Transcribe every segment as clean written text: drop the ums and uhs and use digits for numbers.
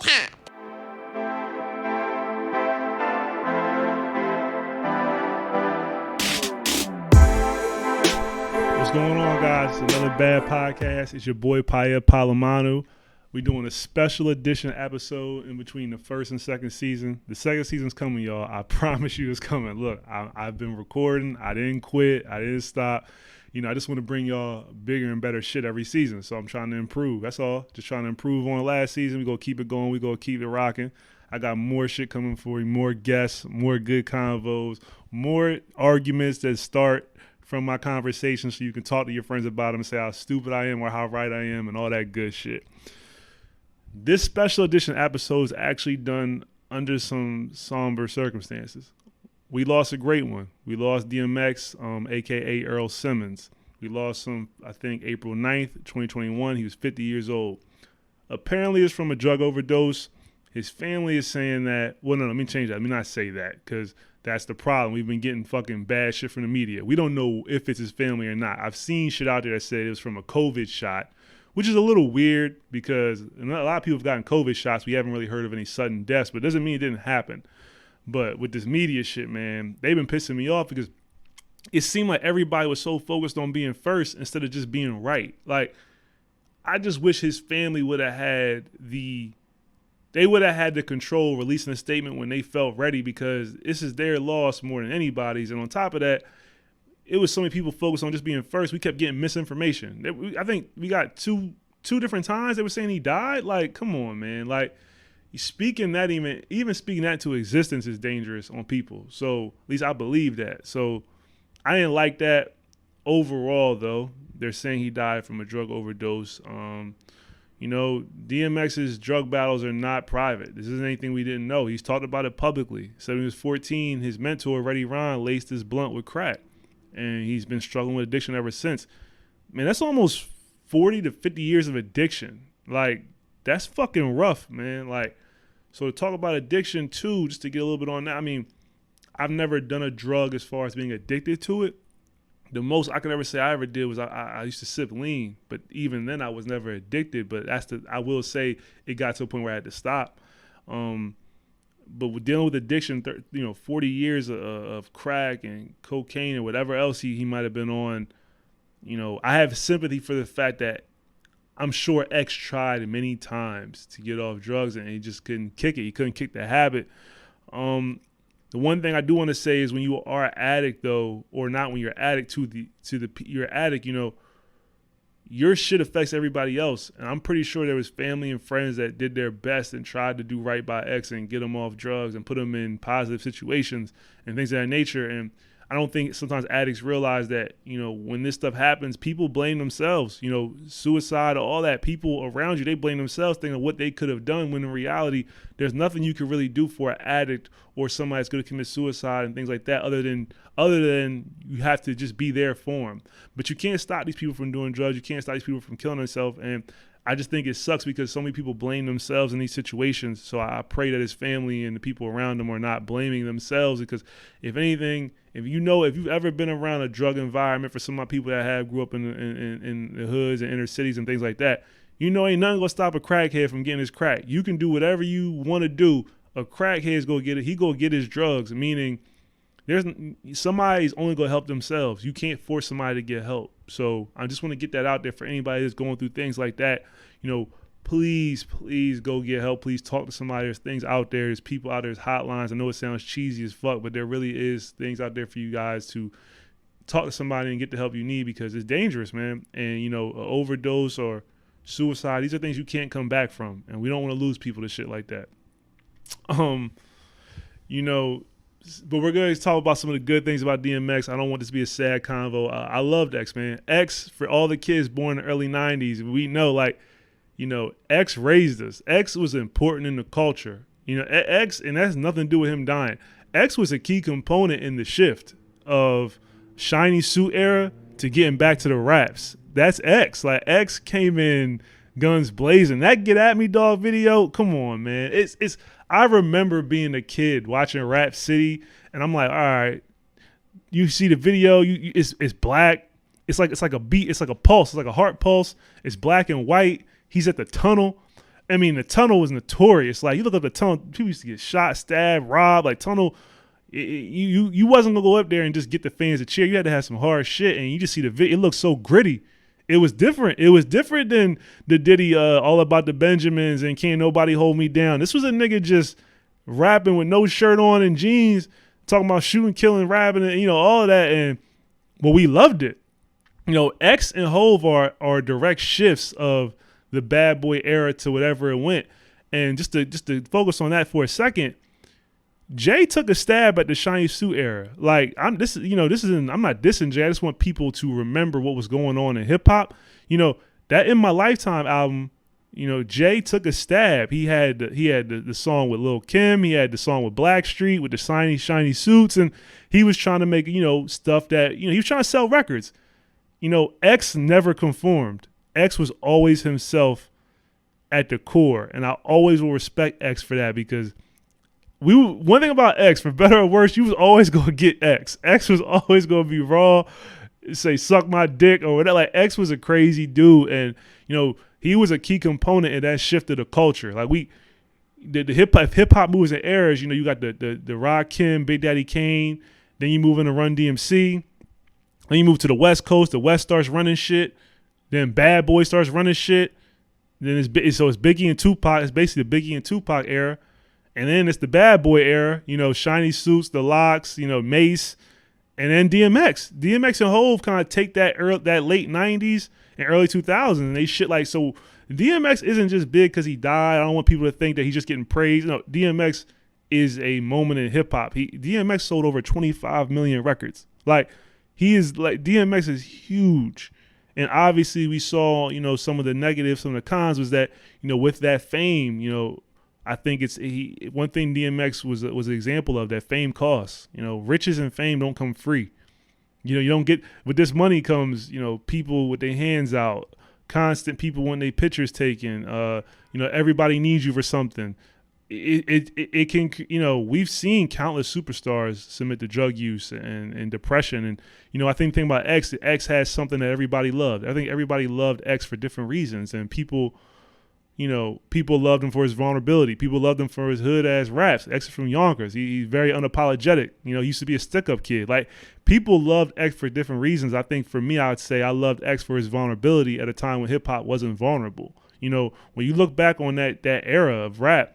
time. What's going on, guys? It's another bad podcast. It's your boy Paya Palomano. We're doing a special edition episode in between the first and second season. The second season's coming, y'all. I promise you it's coming. Look, I've been recording. I didn't quit. I didn't stop. I just want to bring y'all bigger and better shit every season. So I'm trying to improve. That's all. Just trying to improve on the last season. We're going to keep it going. We're going to keep it rocking. I got more shit coming for you, more guests, more good convos, more arguments that start from my conversations so you can talk to your friends about them and say how stupid I am or how right I am and all that good shit. This special edition episode is actually done under some somber circumstances. We lost a great one. We lost DMX, a.k.a. Earl Simmons. We lost him, I think, April 9th, 2021. He was 50 years old. Apparently, it's from a drug overdose. His family is saying that, well, no, let me change that. Let me not say that because that's the problem. We've been getting fucking bad shit from the media. We don't know if it's his family or not. I've seen shit out there that said it was from a COVID shot, which is a little weird because a lot of people have gotten COVID shots. We haven't really heard of any sudden deaths, but it doesn't mean it didn't happen. But with this media shit, man, they've been pissing me off because it seemed like everybody was so focused on being first instead of just being right. Like, I just wish his family would have had the control releasing a statement when they felt ready because this is their loss more than anybody's. And on top of that, it was so many people focused on just being first. We kept getting misinformation. I think we got two different times they were saying he died. Like, come on, man. Like, speaking that even speaking that to existence is dangerous on people. So at least I believe that. So I didn't like that. Overall, though, they're saying he died from a drug overdose. DMX's drug battles are not private. This isn't anything we didn't know. He's talked about it publicly. So when he was 14, his mentor, Reddy Ron, laced his blunt with crack. And he's been struggling with addiction ever since. Man, that's almost 40 to 50 years of addiction. Like, that's fucking rough, man. Like, so to talk about addiction, too, just to get a little bit on that, I mean, I've never done a drug as far as being addicted to it. The most I could ever say I ever did was I used to sip lean, but even then I was never addicted. But I will say it got to a point where I had to stop. But with dealing with addiction, 40 years of crack and cocaine and whatever else he might have been on, I have sympathy for the fact that I'm sure X tried many times to get off drugs and he just couldn't kick it. He couldn't kick the habit. The one thing I do want to say is when you are an addict, though, or not when you're addict you're addict, your shit affects everybody else. And I'm pretty sure there was family and friends that did their best and tried to do right by X and get him off drugs and put him in positive situations and things of that nature. And I don't think sometimes addicts realize that, when this stuff happens, people blame themselves, suicide, all that. People around you, they blame themselves thinking of what they could have done when in reality, there's nothing you can really do for an addict or somebody that's going to commit suicide and things like that other than you have to just be there for them. But you can't stop these people from doing drugs. You can't stop these people from killing themselves. And I just think it sucks because so many people blame themselves in these situations. So I pray that his family and the people around him are not blaming themselves because if anything, if you've ever been around a drug environment for some of my people that grew up in the hoods and inner cities and things like that, ain't nothing gonna stop a crackhead from getting his crack. You can do whatever you want to do. A crackhead's gonna get it. He gonna get his drugs, meaning somebody's only gonna help themselves. You can't force somebody to get help. So I just want to get that out there for anybody that's going through things like that. Please go get help. Please talk to somebody. There's things out there. There's people out there. There's hotlines. I know it sounds cheesy as fuck, but there really is things out there for you guys to talk to somebody and get the help you need because it's dangerous, man. And, an overdose or suicide, these are things you can't come back from. And we don't want to lose people to shit like that. But we're going to talk about some of the good things about DMX. I don't want this to be a sad convo. I loved X, man. X, for all the kids born in the early 90s, we know, X raised us. X was important in the culture. X, and that has nothing to do with him dying. X was a key component in the shift of shiny suit era to getting back to the raps. That's X. Like, X came in guns blazing. That Get At Me Dog video, come on, man. It's. I remember being a kid watching Rap City, and I'm like, all right, you see the video, it's black. It's like a beat. It's like a pulse. It's like a heart pulse. It's black and white. He's at the tunnel. I mean, the tunnel was notorious. Like, you look up the tunnel, people used to get shot, stabbed, robbed. Like, tunnel, you wasn't gonna go up there and just get the fans to cheer. You had to have some hard shit, and you just see the video. It looks so gritty. It was different. It was different than the Diddy All About the Benjamins and Can't Nobody Hold Me Down. This was a nigga just rapping with no shirt on and jeans, talking about shooting, killing, rapping, and all of that. And well, we loved it. X and Hove are direct shifts of the Bad Boy era to whatever it went. And just to focus on that for a second, Jay took a stab at the Shiny Suit era. Like, I'm not dissing Jay. I just want people to remember what was going on in hip hop. That In My Lifetime album, Jay took a stab. He had the song with Lil' Kim. He had the song with Blackstreet with the shiny suits, and he was trying to make stuff that he was trying to sell records. X never conformed. X was always himself at the core, and I always will respect X for that, because one thing about X, for better or worse, you was always gonna get X. X was always gonna be raw, say suck my dick or whatever. Like, X was a crazy dude, and he was a key component in that shift of the culture. Like, the hip hop moves in eras. You got the Rakim, Big Daddy Kane. Then you move into Run DMC. Then you move to the West Coast. The West starts running shit. Then Bad Boy starts running shit. Then it's Biggie and Tupac. It's basically the Biggie and Tupac era. And then it's the Bad Boy era, Shiny Suits, the Locks, Mace, and then DMX. DMX and Hove kind of take that late 90s and early 2000s, and they shit like, so DMX isn't just big because he died. I don't want people to think that he's just getting praised. No, DMX is a moment in hip hop. DMX sold over 25 million records. Like, DMX is huge. And obviously we saw, some of the negatives, some of the cons was that, with that fame, I think one thing DMX was an example of, that fame costs. Riches and fame don't come free. You don't get, with this money comes, people with their hands out, constant people wanting their pictures taken. Everybody needs you for something. It can, we've seen countless superstars submit to drug use and depression. And, I think the thing about X has something that everybody loved. I think everybody loved X for different reasons. And people loved him for his vulnerability. People loved him for his hood ass raps. X is from Yonkers. He's very unapologetic. He used to be a stick up kid. Like, people loved X for different reasons. I think for me, I would say I loved X for his vulnerability at a time when hip hop wasn't vulnerable. When you look back on that era of rap,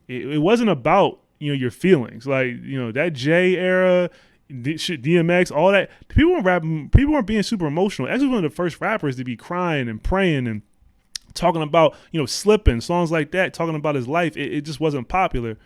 it wasn't about, your feelings. Like, that J era, DMX, all that. People weren't being super emotional. X was one of the first rappers to be crying and praying and talking about, slipping, songs like that, talking about his life. It just wasn't popular.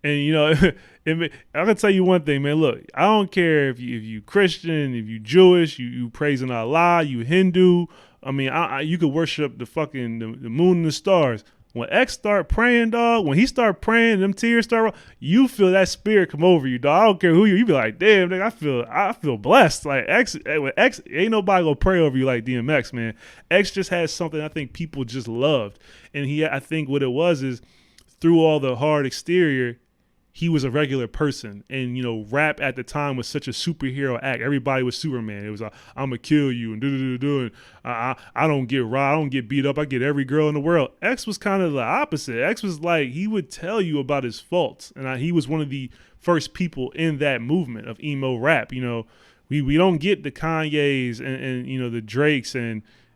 And, I can tell you one thing, man. Look, I don't care if you Christian, if you Jewish, you praising Allah, you Hindu. I mean, you could worship the fucking the moon and the stars. When X start praying, dog, when he start praying, them tears start, you feel that spirit come over you, dog. I don't care who you be like, damn, nigga, I feel blessed. Like, with X, ain't nobody gonna pray over you like DMX, man. X just has something I think people just loved. And I think what it was is, through all the hard exterior, he was a regular person. And, rap at the time was such a superhero act. Everybody was Superman. It was I'm going to kill you and do. And I don't get robbed. I don't get beat up. I get every girl in the world. X was kind of the opposite. X was like, he would tell you about his faults. And he was one of the first people in that movement of emo rap. We don't get the Kanyes and the Drakes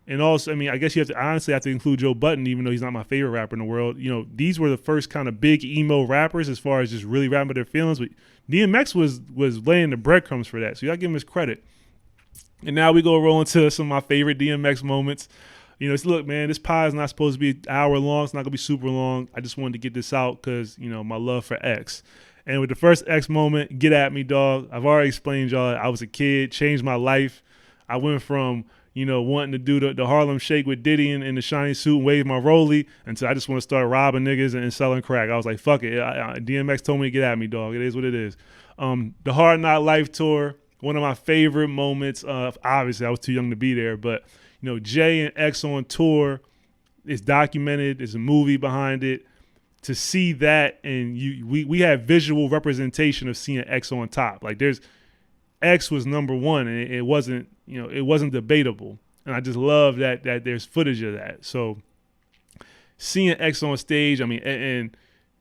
and also, I mean, I guess you have to include Joe Budden, even though he's not my favorite rapper in the world. These were the first kind of big emo rappers as far as just really rapping with their feelings. But DMX was laying the breadcrumbs for that. So you got to give him his credit. And now we go roll into some of my favorite DMX moments. Look, man, this pod is not supposed to be an hour long. It's not going to be super long. I just wanted to get this out because, my love for X. And with the first X moment, get at me, dog. I've already explained, y'all. I was a kid, changed my life. I went from wanting to do the Harlem Shake with Diddy in the shiny suit and wave my rollie until I just want to start robbing niggas and selling crack. I was like, fuck it. DMX told me to get at me, dog. It is what it is. The Hard Knock Life tour, one of my favorite moments. Obviously, I was too young to be there, but, Jay and X on tour, it's documented. There's a movie behind it. To see that, and we have visual representation of seeing X on top. Like, X was number one, and it wasn't debatable. And I just love that there's footage of that. So seeing X on stage, I mean, and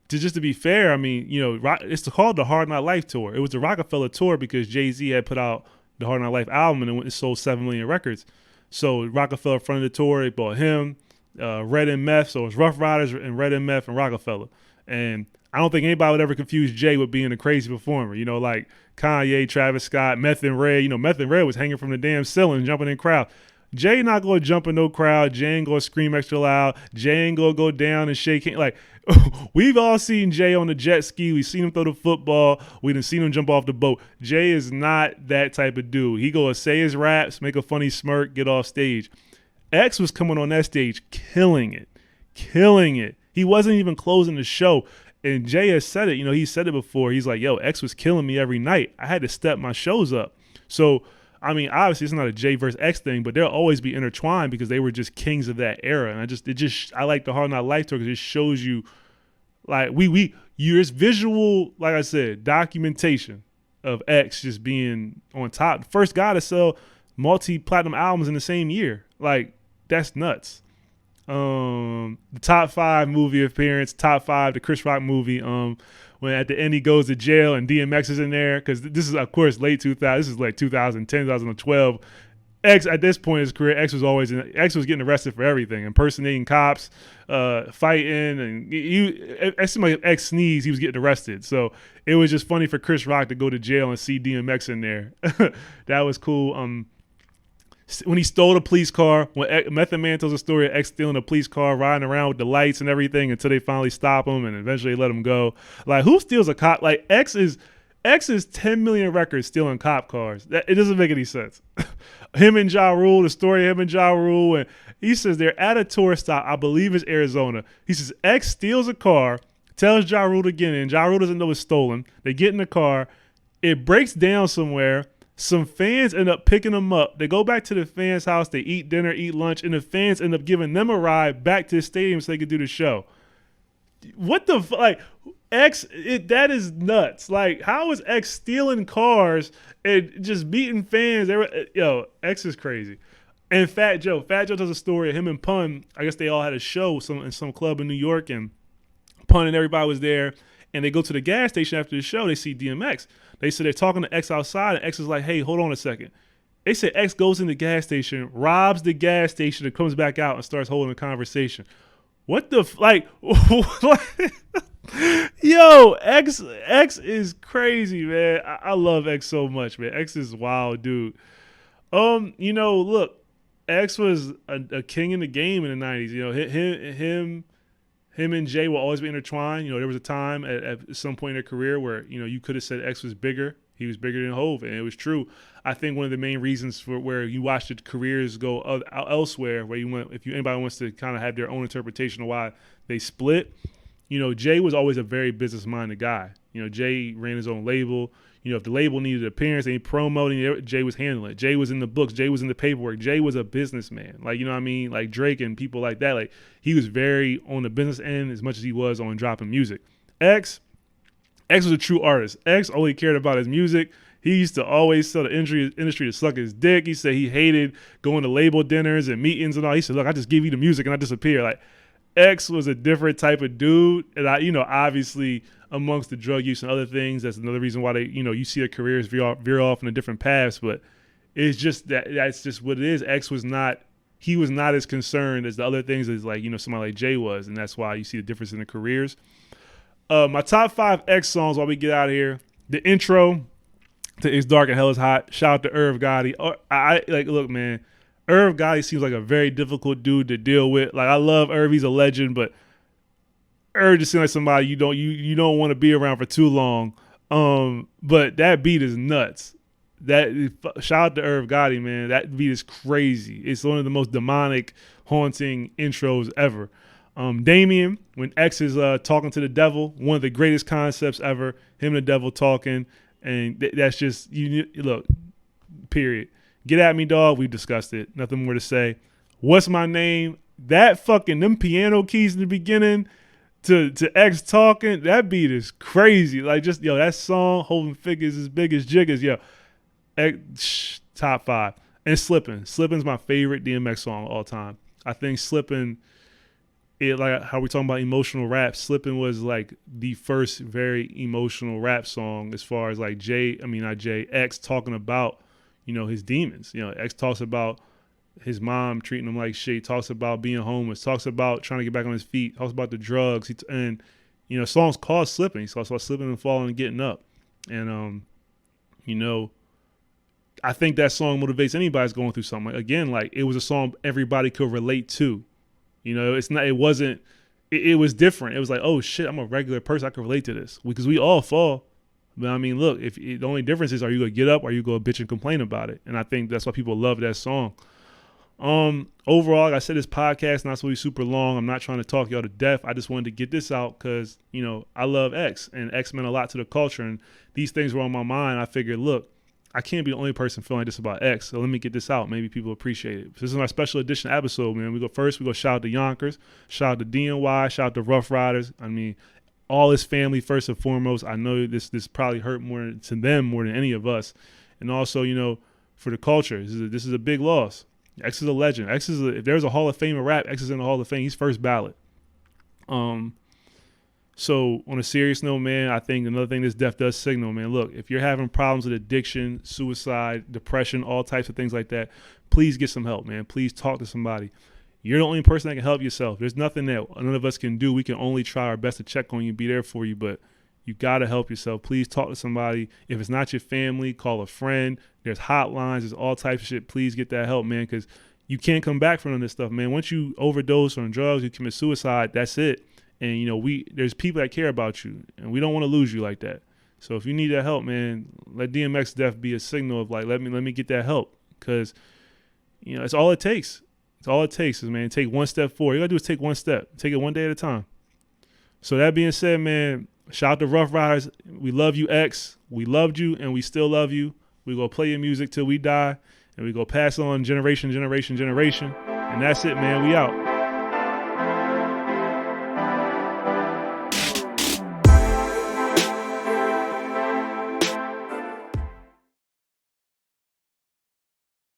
to be fair, I mean, it's called the Hard Knock Life tour. It was the Rockefeller tour because Jay-Z had put out the Hard Knock Life album and it sold 7 million records. So Rockefeller fronted the tour. They bought him, Red and Meth. So it was Rough Riders and Red and Meth and Rockefeller. And I don't think anybody would ever confuse Jay with being a crazy performer. Like Kanye, Travis Scott, Meth and Red. Meth and Red was hanging from the damn ceiling, jumping in crowd. Jay not going to jump in no crowd. Jay ain't going to scream extra loud. Jay ain't going to go down and shake hands. Like, we've all seen Jay on the jet ski. We've seen him throw the football. We done seen him jump off the boat. Jay is not that type of dude. He going to say his raps, make a funny smirk, get off stage. X was coming on that stage killing it. He wasn't even closing the show. And Jay has said it. He said it before. He's like, yo, X was killing me every night. I had to step my shows up. So, I mean, obviously it's not a Jay versus X thing, but they'll always be intertwined because they were just kings of that era. And I like the Hard Knock Life tour because it shows you, like, there's visual, like I said, documentation of X just being on top. The first guy to sell multi-platinum albums in the same year. Like, that's nuts. The top 5 movie appearance, top 5, the Chris Rock movie, when at the end he goes to jail and DMX is in there, because this is, of course, late 2000. This is like 2010, 2012. X, at this point in his career, X was getting arrested for everything, impersonating cops, fighting, and it seemed like if X sneezed, he was getting arrested. So it was just funny for Chris Rock to go to jail and see DMX in there. That was cool. When he stole the police car, when Method Man tells a story of X stealing a police car, riding around with the lights and everything until they finally stop him and eventually let him go. Like, who steals a cop? Like, X is 10 million records stealing cop cars. It doesn't make any sense. Him and Ja Rule, the story of him and Ja Rule, and he says they're at a tourist stop, I believe it's Arizona. He says X steals a car, tells Ja Rule to get in. Ja Rule doesn't know it's stolen. They get in the car. It breaks down somewhere. Some fans end up picking them up. They go back to the fans' house. They eat dinner, eat lunch, and the fans end up giving them a ride back to the stadium so they could do the show. What the like? X, that is nuts. Like, how is X stealing cars and just beating fans? X is crazy. And Fat Joe tells a story of him and Pun. I guess they all had a show in some club in New York, and Pun and everybody was there. And they go to the gas station after the show. They see DMX. They said they're talking to X outside, and X is like, hey, hold on a second. They said X goes in the gas station, robs the gas station, and comes back out and starts holding a conversation. What the Yo, X is crazy, man. I love X so much, man. X is wild, dude. Look, X was a king in the game in the 90s. Him and Jay will always be intertwined. There was a time at some point in their career where, you could have said X was bigger. He was bigger than Hov, and it was true. I think one of the main reasons for where you watch the careers go elsewhere, where anybody wants to kind of have their own interpretation of why they split, Jay was always a very business-minded guy. Jay ran his own label. If the label needed appearance, any promoting, Jay was handling it. Jay was in the books. Jay was in the paperwork. Jay was a businessman. Like, you know what I mean? Like Drake and people like that. Like, he was very on the business end as much as he was on dropping music. X was a true artist. X only cared about his music. He used to always tell the industry to suck his dick. He said he hated going to label dinners and meetings and all. He said, look, I just give you the music and I disappear. Like, X was a different type of dude. And obviously amongst the drug use and other things, that's another reason why they, you see their careers veer off in a different paths. But it's just that's just what it is. X was not as concerned as the other things as like, somebody like Jay was. And that's why you see the difference in the careers. My top 5 X songs while we get out of here. The intro to It's Dark and Hell is Hot. Shout out to Irv Gotti. Look, man, Irv Gotti seems like a very difficult dude to deal with. Like, I love Irv. He's a legend, but Irv just seems like somebody you don't want to be around for too long. But that beat is nuts. Shout out to Irv Gotti, man. That beat is crazy. It's one of the most demonic, haunting intros ever. Damien, when X is talking to the devil, one of the greatest concepts ever. Him and the devil talking, and that's just look. Period. Get at me, dog. We've discussed it. Nothing more to say. What's my name? That fucking them piano keys in the beginning to X talking. That beat is crazy. Like, just that song, Holding Figures as Big as Jiggers. Top 5. And Slippin'. Slippin's my favorite DMX song of all time. I think Slippin' it, like how we talking about emotional rap, Slippin' was like the first very emotional rap song as far as like X talking about, you know, his demons. You know, X talks about his mom treating him like shit, talks about being homeless, talks about trying to get back on his feet, talks about the drugs. And, you know, songs called Slipping. He talks about slipping and falling and getting up. And, you know, I think that song motivates anybody that's going through something. Like, again, like it was a song everybody could relate to. You know, it was different. It was like, oh shit, I'm a regular person. I can relate to this because we all fall. But I mean, look, the only difference is, are you going to get up or are you going to bitch and complain about it? And I think that's why people love that song. Overall, like I said, this podcast not supposed to be super long. I'm not trying to talk y'all to death. I just wanted to get this out because, you know, I love X and X meant a lot to the culture and these things were on my mind. I figured, look, I can't be the only person feeling this about X, so let me get this out. Maybe people appreciate it. This is my special edition episode, man. We go shout out to Yonkers, shout out to DNY, shout out to Rough Riders. I mean, all his family first and foremost. I know this probably hurt more to them more than any of us. And also, you know, for the culture, this is a big loss. X is a legend. If there's a Hall of Fame of rap, X is in the Hall of Fame. He's first ballot. So on a serious note, man, I think another thing this death does signal, man, look, if you're having problems with addiction, suicide, depression, all types of things like that, please get some help, man. Please talk to somebody. You're the only person that can help yourself. There's nothing that none of us can do. We can only try our best to check on you, be there for you, but you got to help yourself. Please talk to somebody. If it's not your family, call a friend. There's hotlines. There's all types of shit. Please get that help, man, because you can't come back from this stuff, man. Once you overdose on drugs, you commit suicide, that's it. And, you know, there's people that care about you, and we don't want to lose you like that. So if you need that help, man, let DMX death be a signal of like, let me get that help, because, you know, it's all it takes. It's all it takes is, man, take one step forward. You got to do is take one step. Take it one day at a time. So that being said, man, shout out to Rough Riders. We love you, X. We loved you, and we still love you. We go play your music till we die, and we go pass on generation. And that's it, man. We out.